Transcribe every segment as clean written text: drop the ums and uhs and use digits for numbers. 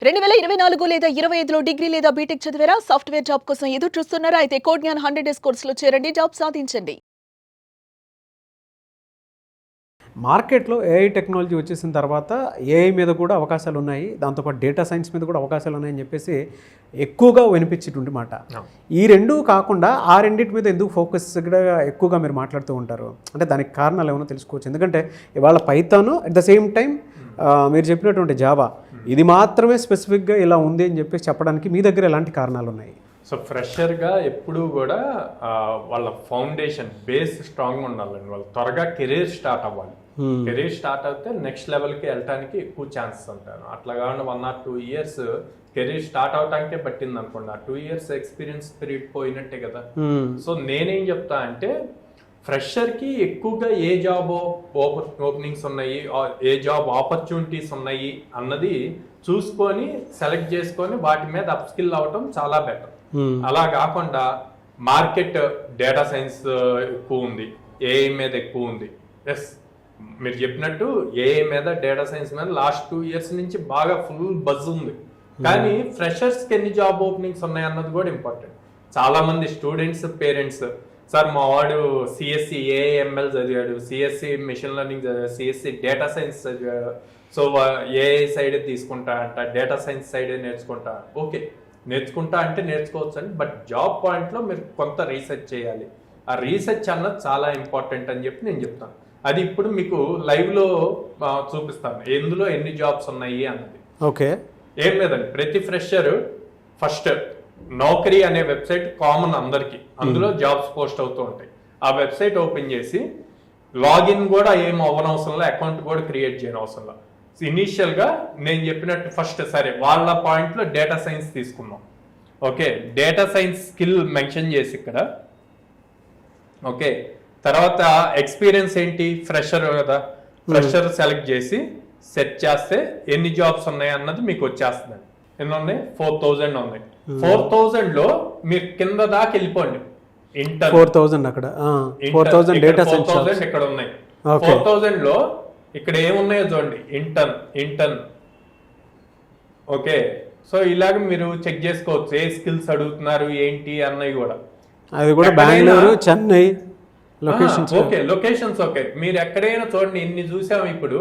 2024 లేదా 25లో డిగ్రీ లేదా బీటెక్ చదివారా? సాఫ్ట్‌వేర్ జాబ్ కోసం ఎదురు చూస్తున్నారా? అయితే కోడ్ జ్ఞాన్ 100 డేస్ కోర్సులో చేరండి, జాబ్ సాధించండి. మార్కెట్లో ఏఐ టెక్నాలజీ వచ్చేసిన తర్వాత ఏఐ మీద కూడా అవకాశాలు ఉన్నాయి, దాంతోపాటు డేటా సైన్స్ మీద కూడా అవకాశాలు ఉన్నాయని చెప్పేసి ఎక్కువగా వినిపించేటువంటి మాట. ఈ రెండు కాకుండా ఆ రెండింటి మీద ఎందుకు ఫోకస్గా ఎక్కువగా మీరు మాట్లాడుతూ ఉంటారు? అంటే దానికి కారణాలు ఏమైనా తెలుసుకోవచ్చు. ఎందుకంటే ఇవాళ Python at the same time మీరు చెప్పినటువంటి జావా ఇది మాత్రమే స్పెసిఫిక్గా ఇలా ఉంది అని చెప్పేసి చెప్పడానికి మీ దగ్గర ఎలాంటి కారణాలు ఉన్నాయి? సో ఫ్రెషర్గా ఎప్పుడూ కూడా వాళ్ళ ఫౌండేషన్ బేస్ స్ట్రాంగ్గా ఉండాలండి. వాళ్ళు త్వరగా కెరీర్ స్టార్ట్ అవ్వాలి. కెరీర్ స్టార్ట్ అయితే నెక్స్ట్ లెవెల్కి వెళ్ళడానికి ఎక్కువ ఛాన్సెస్ ఉంటారు. అట్లా కాకుండా 1 or 2 years కెరీర్ స్టార్ట్ అవటానికే పట్టింది అనుకోండి, ఆ 2 years ఎక్స్పీరియన్స్ పీరియడ్ పోయినట్టే కదా. సో నేనేం చెప్తా అంటే ఫ్రెషర్కి ఎక్కువగా ఏ జాబ్ ఓపెనింగ్స్ ఉన్నాయి, ఏ జాబ్ ఆపర్చునిటీస్ ఉన్నాయి అన్నది చూసుకొని సెలెక్ట్ చేసుకొని వాటి మీద అప్ స్కిల్ అవ్వటం చాలా బెటర్. అలా కాకుండా మార్కెట్ డేటా సైన్స్ ఎక్కువ ఉంది, ఏఐ మీద ఎక్కువ ఉంది. ఎస్, మీరు చెప్పినట్టు ఏఐ మీద డేటా సైన్స్ మీద లాస్ట్ 2 years నుంచి బాగా ఫుల్ బజ్ ఉంది. కానీ ఫ్రెషర్స్కి ఎన్ని జాబ్ ఓపెనింగ్స్ ఉన్నాయి అన్నది కూడా ఇంపార్టెంట్. చాలా మంది స్టూడెంట్స్ పేరెంట్స్, సార్ మా వాడు సిఎస్సి ఏఐఎంఎల్ చదివాడు, సిఎస్సి మెషిన్ లెర్నింగ్ చదివాడు, సిఎస్సి డేటా సైన్స్ చదివాడు, సో ఏఐ సైడ్ తీసుకుంటా అంట, డేటా సైన్స్ సైడే నేర్చుకుంటా. ఓకే, నేర్చుకుంటా అంటే నేర్చుకోవచ్చు అని, బట్ జాబ్ పాయింట్లో మీరు కొంత రీసెర్చ్ చేయాలి. ఆ రీసెర్చ్ అన్నది చాలా ఇంపార్టెంట్ అని చెప్పి నేను చెప్తాను. అది ఇప్పుడు మీకు లైవ్లో చూపిస్తాను, ఎందులో ఎన్ని జాబ్స్ ఉన్నాయి అన్నది. ఓకే, ఏం లేదండి, ప్రతి ఫ్రెషర్ ఫస్ట్ నౌకరీ అనే వెబ్సైట్ కామన్ అందరికి, అందులో జాబ్స్ పోస్ట్ అవుతూ ఉంటాయి. ఆ వెబ్సైట్ ఓపెన్ చేసి లాగిన్ కూడా ఏం అవ్వనవసరంలో, అకౌంట్ కూడా క్రియేట్ చేయని అవసరంలో, ఇనీషియల్ గా నేను చెప్పినట్టు ఫస్ట్ సరే వాళ్ళ పాయింట్లో డేటా సైన్స్ తీసుకున్నాం. Okay, data science skill mention చేసి ఇక్కడ ఓకే, తర్వాత ఎక్స్పీరియన్స్ ఏంటి, ఫ్రెషర్ కదా, ఫ్రెషర్ సెలెక్ట్ చేసి సెట్ చేస్తే ఎన్ని జాబ్స్ ఉన్నాయి అన్నది మీకు వచ్చేస్తుంది. ఎన్ని ఉన్నాయి? 4000 ఉన్నాయి. 4000 లో మీరు కింద దాకా వెళ్ళిపోండి. ఇంటర్ 4000 అక్కడ 4000 డేటా సైన్స్ 4000 ఇక్కడ ఉన్నాయి. 4000 లో ఇక్కడ ఏమున్నాయో చూడండి, ఇంటర్న్. ఓకే, సో ఇలాగ మీరు చెక్ చేసుకోవచ్చు ఏ స్కిల్స్ అడుగుతున్నారు ఏంటి అన్నవి కూడా. అది కూడా Bengaluru, Chennai locations. Okay, locations okay. మీరు ఎక్కడైనా చూడండి, ఇన్ని చూసాము ఇప్పుడు.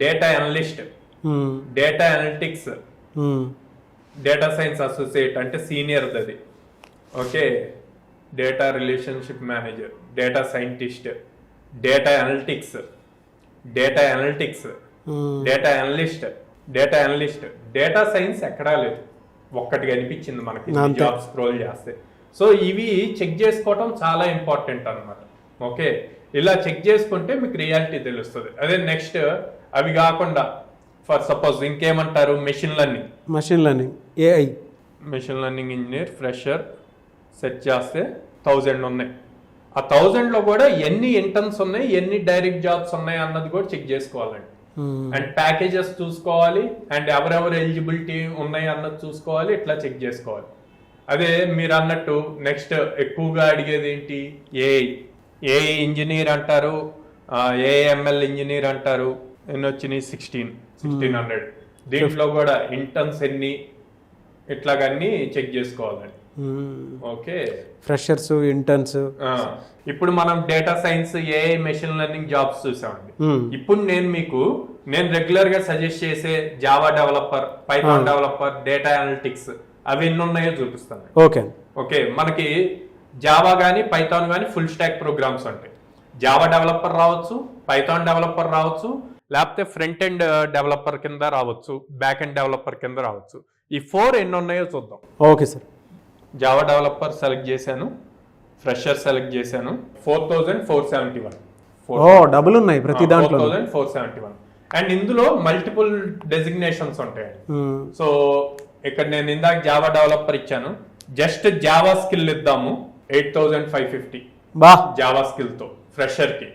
Data analyst, data analytics, data science associate అంటే సీనియర్ అది. Okay, data relationship manager, data scientist, data analytics, data analytics, data analyst, data science ఎక్కడా లేదు, ఒక్కటి కనిపించింది మనకి జాబ్ స్క్రోల్ చేస్తే. సో ఇవి చెక్ చేసుకోవటం చాలా ఇంపార్టెంట్ అన్నమాట. ఓకే, ఇలా చెక్ చేసుకుంటే మీకు రియాలిటీ తెలుస్తుంది. అదే నెక్స్ట్ అవి కాకుండా ఫర్ సపోజ్ ఇంకేమంటారు, machine learning AI, machine learning engineer fresher set చేస్తే 1000 ఉన్నాయి. ఆ 1000 లో కూడా ఎన్ని ఇంటర్న్స్ ఉన్నాయి, ఎన్ని డైరెక్ట్ జాబ్స్ ఉన్నాయి అన్నది కూడా చెక్ చేసుకోవాలండి. అండ్ ప్యాకేజెస్ చూసుకోవాలి, అండ్ ఎవరెవరు ఎలిజిబిలిటీ ఉన్నాయి అన్నది చూసుకోవాలి. ఇట్లా చెక్ చేసుకోవాలి. అదే మీరు అన్నట్టు నెక్స్ట్ ఎక్కువగా అడిగేది ఏంటి, ఏఐ ఇంజనీర్ అంటారు, ఏఎంఎల్ ఇంజనీర్ అంటారు. ఎన్ని వచ్చినాయి? 1600. దీంట్లో కూడా ఇంటర్న్స్ ఎన్ని, ఇట్లాగన్నీ చెక్ చేసుకోవాలండి. Okay, freshers, interns. ఇప్పుడు మనం data science, AI, machine learning jobs చూసామండి. ఇప్పుడు నేను రెగ్యులర్ గా సజెస్ట్ చేసే Java developer, Python developer, data analytics అవి ఎన్ని ఉన్నాయో చూపిస్తాను. ఓకే, మనకి జావా కానీ పైథాన్ కానీ ఫుల్ స్టాక్ ప్రోగ్రామ్స్ ఉంటాయి. జావా డెవలపర్ రావచ్చు, పైథాన్ డెవలపర్ రావచ్చు, లేకపోతే ఫ్రంట్ ఎండ్ డెవలపర్ కింద రావచ్చు, బ్యాక్ ఎండ్ డెవలపర్ కింద రావచ్చు. ఈ 4 ఎన్ని ఉన్నాయో చూద్దాం. Okay sir, Java developer select చేశాను, ఫ్రెషర్ సెలెక్ట్ చేశాను. 4471. డబుల్ ఉన్నాయి ప్రతి దాంట్లో. 4471. అండ్ ఇందులో మల్టిపుల్ డెసిగ్నేషన్స్ ఉంటాయి. సో ఇక్కడ నేను ఇందాక జావా డెవలపర్ ఇచ్చాను, జస్ట్ జావా స్కిల్ ఇద్దాము 8550 జావా స్కిల్ తో ఫ్రెషర్ కి.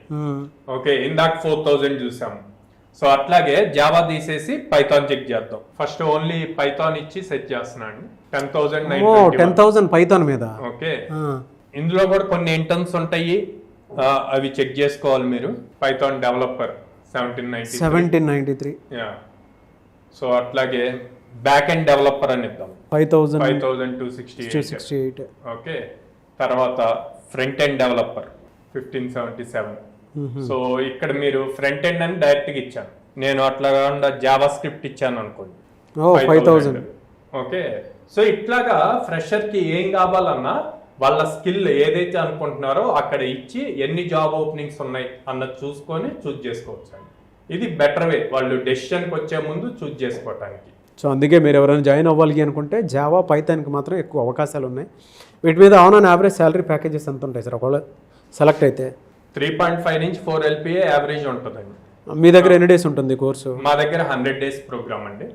ఓకే, ఇందాక 4000 చూసాము. సో అట్లాగే జావా తీసేసి పైథాన్ చెక్ చేద్దాం. ఫస్ట్ ఓన్లీ పైథాన్ ఇచ్చి సెట్ చేస్తున్నాను. 10,000 పైథాన్ మీద. ఓకే, ఇందులో కూడా కొన్ని ఇంటర్న్స్ ఉంటాయి, అవి చెక్ చేసుకోవాలి మీరు. Python developer 1793. సో అట్లాగే బ్యాక్ ఎండ్ డెవలపర్ అని ఇద్దాం 5268. 5268. ఓకే, తర్వాత ఫ్రంట్ ఎండ్ డెవలపర్ 1577. సో ఇక్కడ మీరు ఫ్రంట్ ఎండ్ అని డైరెక్ట్ గా ఇచ్చాను, నేను అట్లా కాకుండా జావా స్క్రిప్ట్ ఇచ్చాను అనుకోండి 5000. ఓకే, సో ఇట్లాగా ఫ్రెషర్ కి ఏం కావాలన్నా వాళ్ళ స్కిల్ ఏదైతే అనుకుంటున్నారో అక్కడ ఇచ్చి ఎన్ని జాబ్ ఓపెనింగ్స్ ఉన్నాయి అన్నది చూసుకొని చూజ్ చేసుకోవచ్చు అండి. ఇది బెటర్ వే వాళ్ళు డెసిషన్కి వచ్చే ముందు చూజ్ చేసుకోవటానికి. సో అందుకే మీరు ఎవరైనా జాయిన్ అవ్వాలి అనుకుంటే జావా పైథాన్కి మాత్రం ఎక్కువ అవకాశాలు ఉన్నాయి. వీటి మీద ఆన్ యావరేజ్ శాలరీ ప్యాకేజెస్ ఎంత ఉంటాయి సార్ ఒకవేళ సెలెక్ట్ అయితే? 3.5 నుంచి 4 LPA యావరేజ్ ఉంటుందండి. మీ దగ్గర ఎన్ని డేస్ ఉంటుంది కోర్సు? మా దగ్గర 100 days ప్రోగ్రామ్ అండి.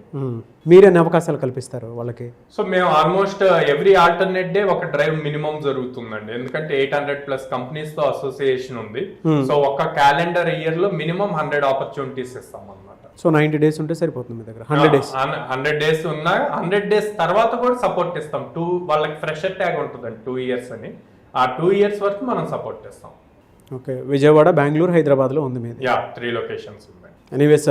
మీరెన్ని అవకాశాలు కల్పిస్తారు వాళ్ళకి? సో మేము ఆల్మోస్ట్ ఎవ్రీ ఆల్టర్నేట్ డే ఒక డ్రైవ్ మినిమం జరుగుతుందండి, ఎందుకంటే 800+ కంపెనీస్ తో అసోసియేషన్ ఉంది. సో ఒక క్యాలెండర్ ఇయర్ లో మినిమం 100 ఆపర్చునిటీస్ ఇస్తాం అన్నమాట. సో 90 days ఉంటే సరిపోతుంది మీ దగ్గర? 100 days 100 days ఉన్నా 100 days తర్వాత కూడా సపోర్ట్ ఇస్తాం. వాళ్ళకి ఫ్రెషర్ ట్యాగ్ ఉంటుందండి 2 years అని, ఆ 2 years వరకు మనం సపోర్ట్ చేస్తాం. ఓకే, విజయవాడ, బెంగళూరు, హైదరాబాద్లో ఉంది మీది? 3 locations ఉన్నాయి. ఎనీవేస్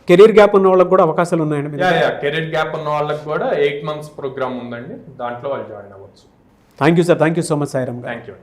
కెరీర్ గ్యాప్ ఉన్న వాళ్ళకి కూడా అవకాశాలు ఉన్నాయండి? కెరీర్ గ్యాప్ ఉన్న వాళ్ళకి కూడా 8 months ప్రోగ్రామ్ ఉందండి, దాంట్లో వాళ్ళు జాయిన్ అవ్వచ్చు. Thank you sir, thank you so much Sairam. Thank you.